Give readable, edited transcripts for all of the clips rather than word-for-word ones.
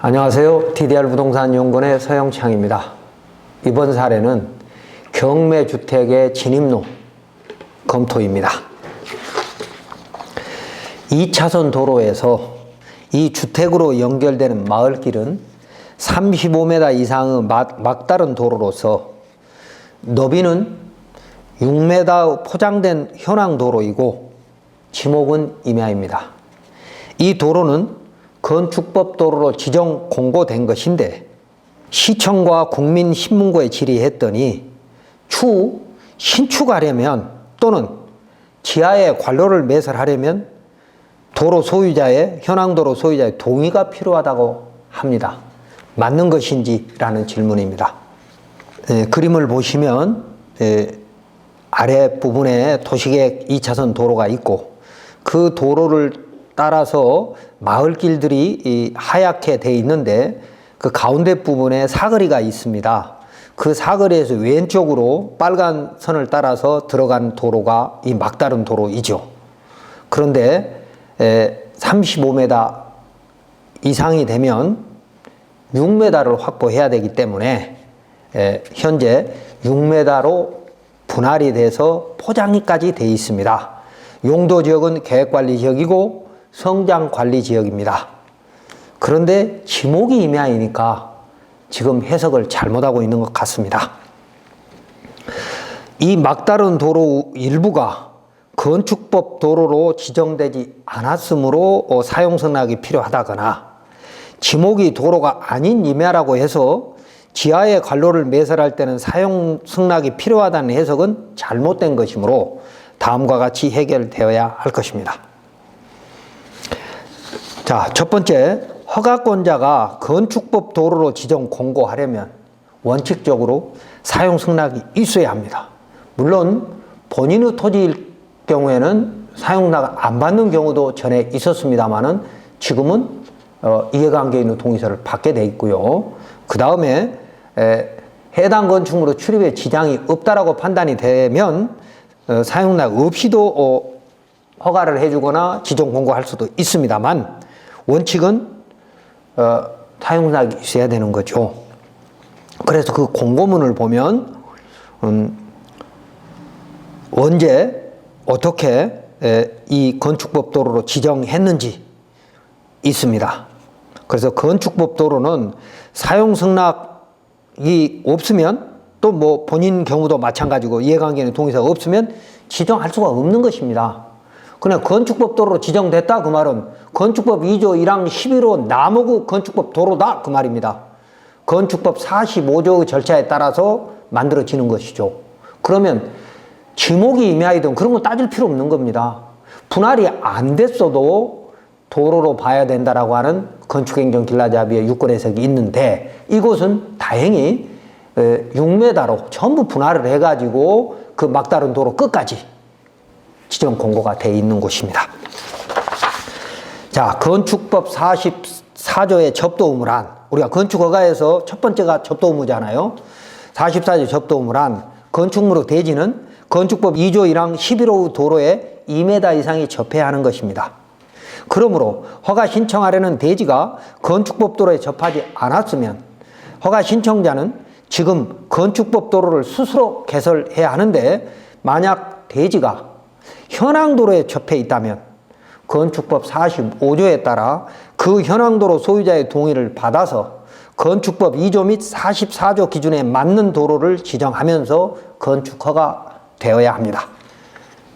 안녕하세요. DDR부동산연구원의 서영창입니다. 이번 사례는 경매주택의 진입로 검토입니다. 2차선 도로에서 이 주택으로 연결되는 마을길은 35m 이상의 막다른 도로로서 너비는 6m 포장된 현황도로이고 지목은 임야입니다. 이 도로는 건축법 도로로 지정 공고된 것인데 시청과 국민신문고에 질의했더니 추후 신축하려면 또는 지하에 관로를 매설하려면 도로 소유자의 현황도로 소유자의 동의가 필요하다고 합니다. 맞는 것인지라는 질문입니다. 그림을 보시면 아랫부분에 도시계획 2차선 도로가 있고 그 도로를 따라서 마을길들이 하얗게 돼 있는데 그 가운데 부분에 사거리가 있습니다. 그 사거리에서 왼쪽으로 빨간 선을 따라서 들어간 도로가 이 막다른 도로이죠. 그런데 35m 이상이 되면 6m를 확보해야 되기 때문에 현재 6m로 분할이 돼서 포장이까지 되어 있습니다. 용도지역은 계획관리지역이고 성장관리지역입니다. 그런데 지목이 임야이니까 지금 해석을 잘못하고 있는 것 같습니다. 이 막다른 도로 일부가 건축법 도로로 지정되지 않았으므로 사용승낙이 필요하다거나 지목이 도로가 아닌 임야라고 해서 지하에 관로를 매설할 때는 사용승낙이 필요하다는 해석은 잘못된 것이므로 다음과 같이 해결되어야 할 것입니다. 자, 첫 번째, 허가권자가 건축법 도로로 지정 공고하려면 원칙적으로 사용승낙이 있어야 합니다. 물론 본인의 토지일 경우에는 사용승낙 안 받는 경우도 전에 있었습니다만은 지금은 이해관계 있는 동의서를 받게 돼 있고요. 그 다음에 해당 건축물의 출입에 지장이 없다라고 판단이 되면 사용승낙 없이도 허가를 해주거나 지정 공고할 수도 있습니다만 원칙은 사용승낙이 있어야 되는 거죠. 그래서 그 공고문을 보면 언제 어떻게 이 건축법 도로로 지정했는지 있습니다. 그래서 건축법 도로는 사용승낙이 없으면 또 뭐 본인 경우도 마찬가지고 이해관계는 동의서가 없으면 지정할 수가 없는 것입니다. 그냥 건축법 도로로 지정됐다 그 말은 건축법 2조 1항 11호 나무구 건축법 도로다 그 말입니다. 건축법 45조의 절차에 따라서 만들어지는 것이죠. 그러면 지목이 임야이든 그런 거 따질 필요 없는 겁니다. 분할이 안 됐어도 도로로 봐야 된다라고 하는 건축행정길라잡이의 유권 해석이 있는데 이곳은 다행히 6m로 전부 분할을 해가지고 그 막다른 도로 끝까지 지정 공고가 되어 있는 곳입니다. 자, 건축법 44조의 접도 의무란 우리가 건축허가에서 첫 번째가 접도 의무잖아요. 44조 접도 의무란 건축물의 대지는 건축법 2조 1항 11호 도로에 2m 이상이 접해야 하는 것입니다. 그러므로 허가 신청하려는 대지가 건축법 도로에 접하지 않았으면 허가 신청자는 지금 건축법 도로를 스스로 개설해야 하는데 만약 대지가 현황도로에 접해 있다면 건축법 45조에 따라 그 현황도로 소유자의 동의를 받아서 건축법 2조 및 44조 기준에 맞는 도로를 지정하면서 건축허가 되어야 합니다.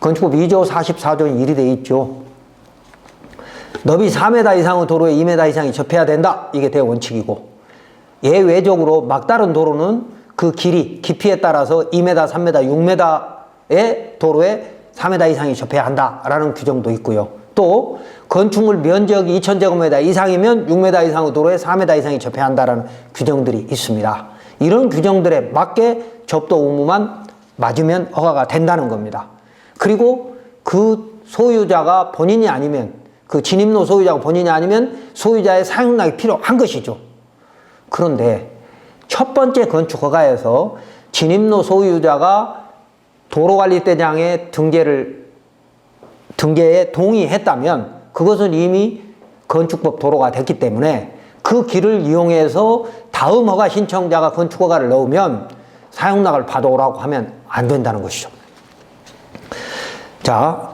건축법 2조 44조는 일이 되어 있죠. 너비 4m 이상의 도로에 2m 이상이 접해야 된다. 이게 대원칙이고 예외적으로 막다른 도로는 그 깊이에 따라서 2m, 3m, 6m의 도로에 4m 이상이 접해야 한다라는 규정도 있고요. 또 건축물 면적이 2000제곱미터 이상이면 6m 이상의 도로에 4m 이상이 접해야 한다라는 규정들이 있습니다. 이런 규정들에 맞게 접도 의무만 맞으면 허가가 된다는 겁니다. 그리고 그 소유자가 본인이 아니면 그 진입로 소유자가 본인이 아니면 소유자의 사용락이 필요한 것이죠. 그런데 첫 번째 건축허가에서 진입로 소유자가 도로관리대장의 등재에 동의했다면 그것은 이미 건축법 도로가 됐기 때문에 그 길을 이용해서 다음 허가 신청자가 건축허가를 넣으면 사용락을 받아오라고 하면 안 된다는 것이죠. 자,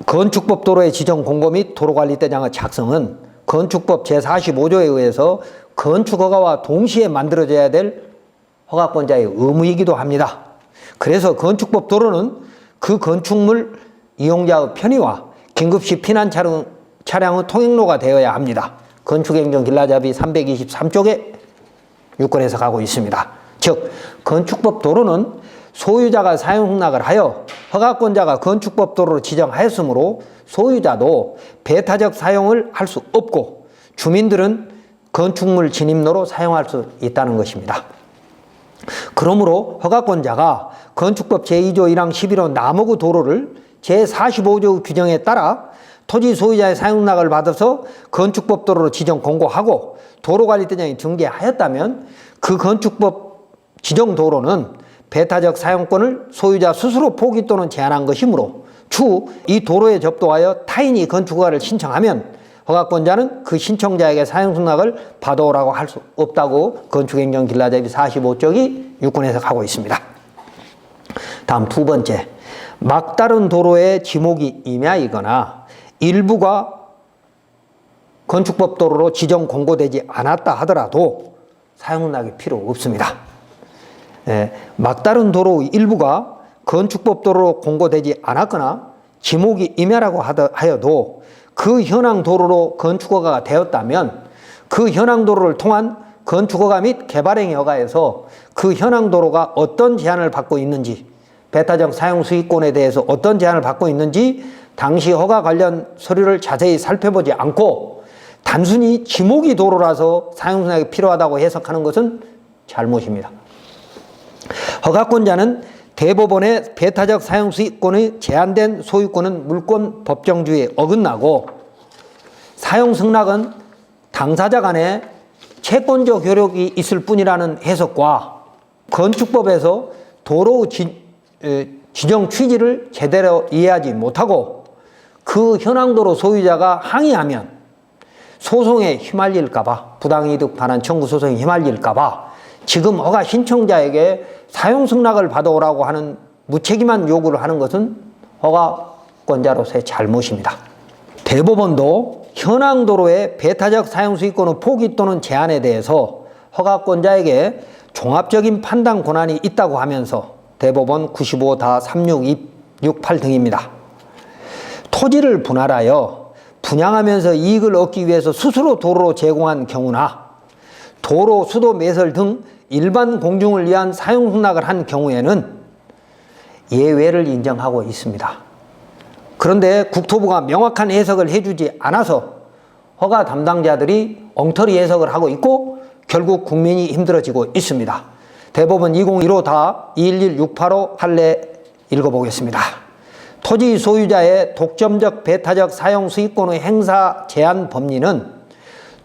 건축법 도로의 지정 공고 및 도로관리대장의 작성은 건축법 제45조에 의해서 건축허가와 동시에 만들어져야 될 허가권자의 의무이기도 합니다. 그래서 건축법 도로는 그 건축물 이용자의 편의와 긴급시 피난 차량의 통행로가 되어야 합니다. 건축행정길라잡이 323쪽에 유권 해석하고 있습니다. 즉, 건축법 도로는 소유자가 사용승낙을 하여 허가권자가 건축법 도로로 지정하였으므로 소유자도 배타적 사용을 할 수 없고 주민들은 건축물 진입로로 사용할 수 있다는 것입니다. 그러므로 허가권자가 건축법 제2조 1항 11호 나무구 도로를 제45조 규정에 따라 토지 소유자의 사용락을 받아서 건축법 도로로 지정 공고하고 도로관리대장이 등재하였다면 그 건축법 지정 도로는 배타적 사용권을 소유자 스스로 포기 또는 제한한 것이므로 추 이 도로에 접도하여 타인이 건축허가를 신청하면 허가권자는 그 신청자에게 사용승낙을 받아오라고 할 수 없다고 건축행정길라잡이 45쪽이 유권 해석하고 있습니다. 다음 두 번째, 막다른 도로에 지목이 임야이거나 일부가 건축법 도로로 지정 공고되지 않았다 하더라도 사용승낙이 필요 없습니다. 막다른 도로 일부가 건축법 도로로 공고되지 않았거나 지목이 임야라고 하여도 그 현황 도로로 건축허가가 되었다면 그 현황 도로를 통한 건축허가 및 개발행위 허가에서 그 현황 도로가 어떤 제한을 받고 있는지, 배타적 사용 수익권에 대해서 어떤 제한을 받고 있는지 당시 허가 관련 서류를 자세히 살펴보지 않고 단순히 지목이 도로라서 사용승낙이 필요하다고 해석하는 것은 잘못입니다. 허가권자는 대법원의 배타적 사용수익권의 제한된 소유권은 물권 법정주의에 어긋나고 사용승낙은 당사자 간에 채권적 효력이 있을 뿐이라는 해석과 건축법에서 도로 지정 취지를 제대로 이해하지 못하고 그 현황도로 소유자가 항의하면 소송에 휘말릴까봐, 부당이득 반환 청구 소송에 휘말릴까봐 지금 허가 신청자에게 사용승낙을 받아오라고 하는 무책임한 요구를 하는 것은 허가권자로서의 잘못입니다. 대법원도 현황도로의 배타적 사용수익권의 포기 또는 제한에 대해서 허가권자에게 종합적인 판단 권한이 있다고 하면서 대법원 95-3668 등입니다. 토지를 분할하여 분양하면서 이익을 얻기 위해서 스스로 도로로 제공한 경우나 도로, 수도, 매설 등 일반 공중을 위한 사용승낙을 한 경우에는 예외를 인정하고 있습니다. 그런데 국토부가 명확한 해석을 해주지 않아서 허가 담당자들이 엉터리 해석을 하고 있고 결국 국민이 힘들어지고 있습니다. 대법원 2015-211685 판례 읽어보겠습니다. 토지 소유자의 독점적 배타적 사용 수익권의 행사 제한 법리는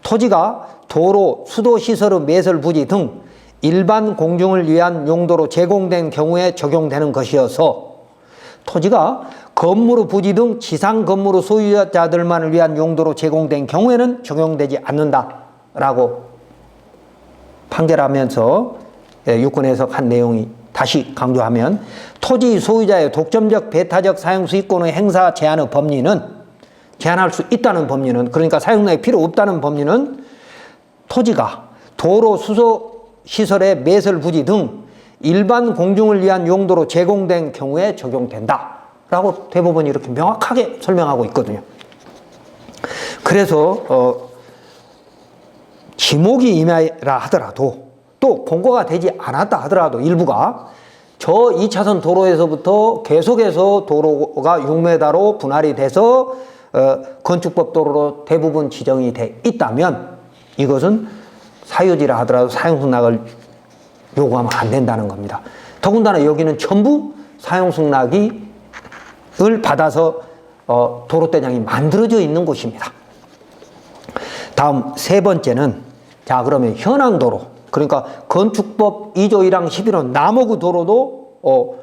토지가 도로, 수도시설의 매설 부지 등 일반 공중을 위한 용도로 제공된 경우에 적용되는 것이어서 토지가 건물의 부지 등 지상 건물의 소유자들만을 위한 용도로 제공된 경우에는 적용되지 않는다라고 판결하면서 유권 해석한 내용이 다시 강조하면 토지 소유자의 독점적 배타적 사용 수익권의 행사 제한의 법리는 제한할 수 있다는 법리는 그러니까 사용락이 필요 없다는 법리는 토지가 도로, 수소 시설의 매설 부지 등 일반 공중을 위한 용도로 제공된 경우에 적용된다 라고 대법원이 이렇게 명확하게 설명하고 있거든요. 그래서 지목이 임야라 하더라도 또 공고가 되지 않았다 하더라도 일부가 저 2차선 도로에서부터 계속해서 도로가 6m로 분할이 돼서 건축법 도로로 대부분 지정이 돼 있다면 이것은 사유지라 하더라도 사용승낙을 요구하면 안 된다는 겁니다. 더군다나 여기는 전부 사용승낙을 받아서 도로대장이 만들어져 있는 곳입니다. 다음 세 번째는 자 그러면 현황도로 그러니까 건축법 2조 1항 11호 나무구 도로도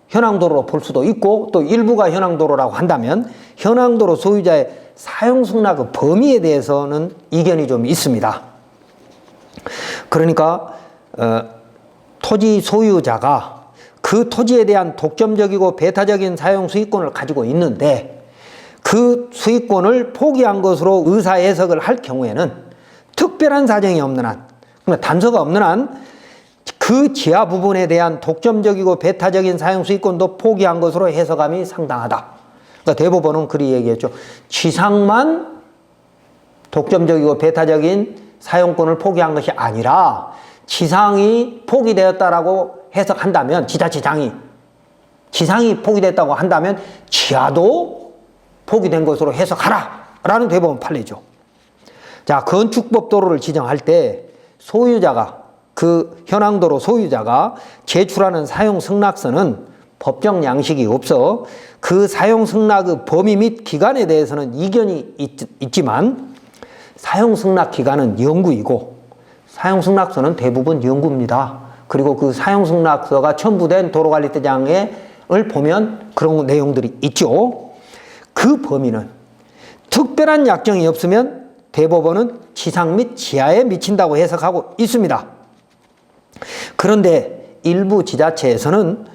현황도로로 볼 수도 있고 또 일부가 현황도로라고 한다면 현황도로 소유자의 사용 승낙의 범위에 대해서는 이견이 좀 있습니다. 그러니까 토지 소유자가 그 토지에 대한 독점적이고 배타적인 사용 수익권을 가지고 있는데 그 수익권을 포기한 것으로 의사해석을 할 경우에는 특별한 사정이 없는 한, 그러니까 단서가 없는 한 그 지하 부분에 대한 독점적이고 배타적인 사용 수익권도 포기한 것으로 해석함이 상당하다. 그러니까 대법원은 그리 얘기했죠. 지상만 독점적이고 배타적인 사용권을 포기한 것이 아니라 지상이 포기되었다라고 해석한다면, 지자체장이 지상이 포기됐다고 한다면 지하도 포기된 것으로 해석하라 라는 대법원 판례죠. 자, 건축법 도로를 지정할 때 소유자가, 그 현황도로 소유자가 제출하는 사용 승낙서는 법정 양식이 없어 그 사용 승낙의 범위 및 기간에 대해서는 이견이 있지만 사용 승낙 기간은 영구이고 사용 승낙서는 대부분 영구입니다. 그리고 그 사용 승낙서가 첨부된 도로관리대장을 보면 그런 내용들이 있죠. 그 범위는 특별한 약정이 없으면 대법원은 지상 및 지하에 미친다고 해석하고 있습니다. 그런데 일부 지자체에서는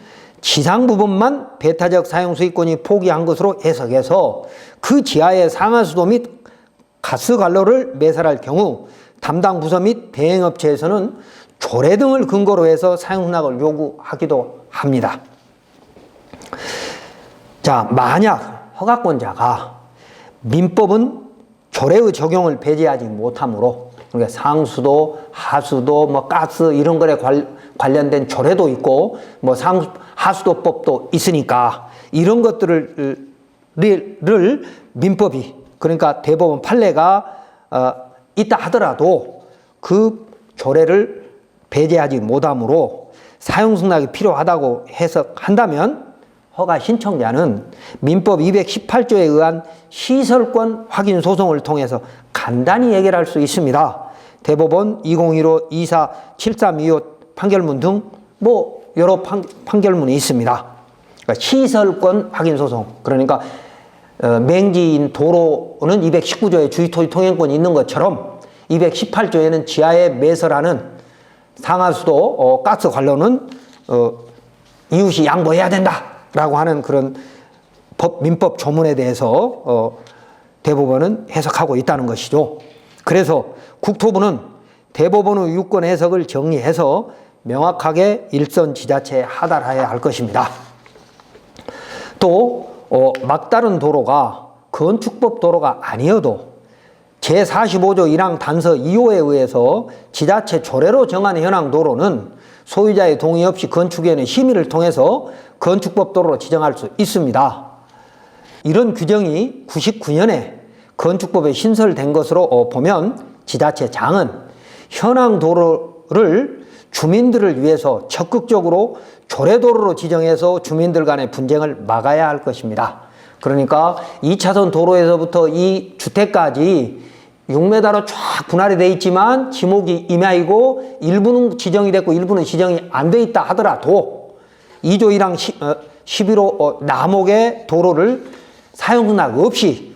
지상 부분만 배타적 사용 수익권이 포기한 것으로 해석해서 그 지하의 상하수도 및 가스 관로를 매설할 경우 담당 부서 및 대행업체에서는 조례 등을 근거로 해서 사용 승낙을 요구하기도 합니다. 자, 만약 허가권자가 민법은 조례의 적용을 배제하지 못하므로, 그러니까 상수도, 하수도, 뭐 가스 이런 거에 관련된 조례도 있고 뭐 하수도법도 있으니까 이런 것들을 민법이, 그러니까 대법원 판례가 있다 하더라도 그 조례를 배제하지 못하므로 사용 승낙이 필요하다고 해석한다면 허가 신청자는 민법 218조에 의한 시설권 확인 소송을 통해서 간단히 해결할 수 있습니다. 대법원 2015, 24, 7325 판결문 등 뭐 여러 판결문이 있습니다. 그러니까 시설권 확인 소송, 그러니까 맹지인 도로는 219조에 주의토지 통행권이 있는 것처럼 218조에는 지하에 매설하는 상하수도, 가스 관로는 이웃이 양보해야 된다라고 하는 그런 민법 조문에 대해서 대법원은 해석하고 있다는 것이죠. 그래서 국토부는 대법원의 유권 해석을 정리해서 명확하게 일선 지자체에 하달해야 할 것입니다. 또 막다른 도로가 건축법 도로가 아니어도 제45조 1항 단서 2호에 의해서 지자체 조례로 정한 현황 도로는 소유자의 동의 없이 건축위원회 심의를 통해서 건축법 도로로 지정할 수 있습니다. 이런 규정이 99년에 건축법에 신설된 것으로 보면 지자체장은 현황 도로를 주민들을 위해서 적극적으로 조례도로로 지정해서 주민들 간의 분쟁을 막아야 할 것입니다. 그러니까 2차선 도로에서부터 이 주택까지 6m로 쫙 분할이 돼 있지만 지목이 임야이고 일부는 지정이 됐고 일부는 지정이 안 돼 있다 하더라도 2조 1항 11호 남목의 도로를 사용승낙 없이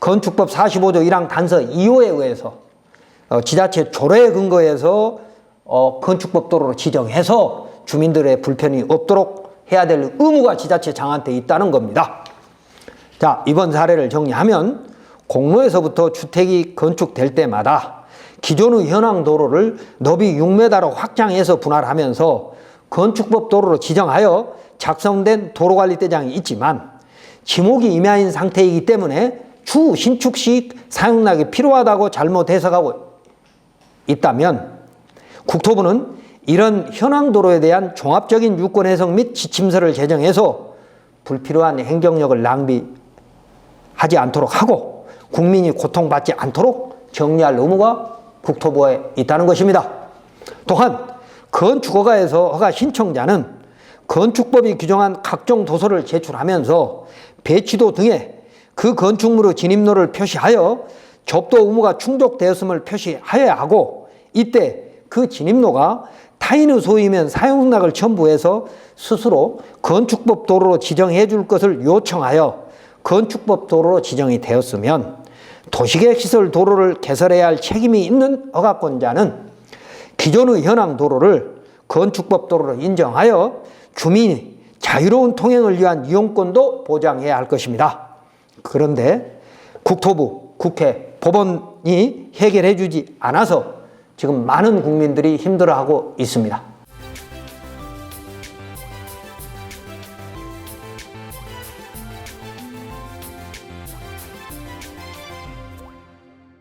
건축법 45조 1항 단서 2호에 의해서 지자체 조례에 근거해서 건축법 도로로 지정해서 주민들의 불편이 없도록 해야 될 의무가 지자체장한테 있다는 겁니다. 자, 이번 사례를 정리하면 공로에서부터 주택이 건축될 때마다 기존의 현황 도로를 너비 6m로 확장해서 분할하면서 건축법 도로로 지정하여 작성된 도로관리대장이 있지만 지목이 임야인 상태이기 때문에 추후 신축 시 사용락이 필요하다고 잘못 해석하고 있다면 국토부는 이런 현황 도로에 대한 종합적인 유권 해석 및 지침서를 제정해서 불필요한 행정력을 낭비하지 않도록 하고 국민이 고통받지 않도록 정리할 의무가 국토부에 있다는 것입니다. 또한 건축허가에서 허가 신청자는 건축법이 규정한 각종 도서를 제출하면서 배치도 등의 그 건축물의 진입로를 표시하여 접도 의무가 충족되었음을 표시하여야 하고, 이때 그 진입로가 타인의 소유이면 사용승낙을 첨부해서 스스로 건축법 도로로 지정해 줄 것을 요청하여 건축법 도로로 지정이 되었으면 도시계획시설 도로를 개설해야 할 책임이 있는 허가권자는 기존의 현황 도로를 건축법 도로로 인정하여 주민이 자유로운 통행을 위한 이용권도 보장해야 할 것입니다. 그런데 국토부, 국회, 법원이 해결해 주지 않아서 지금 많은 국민들이 힘들어하고 있습니다.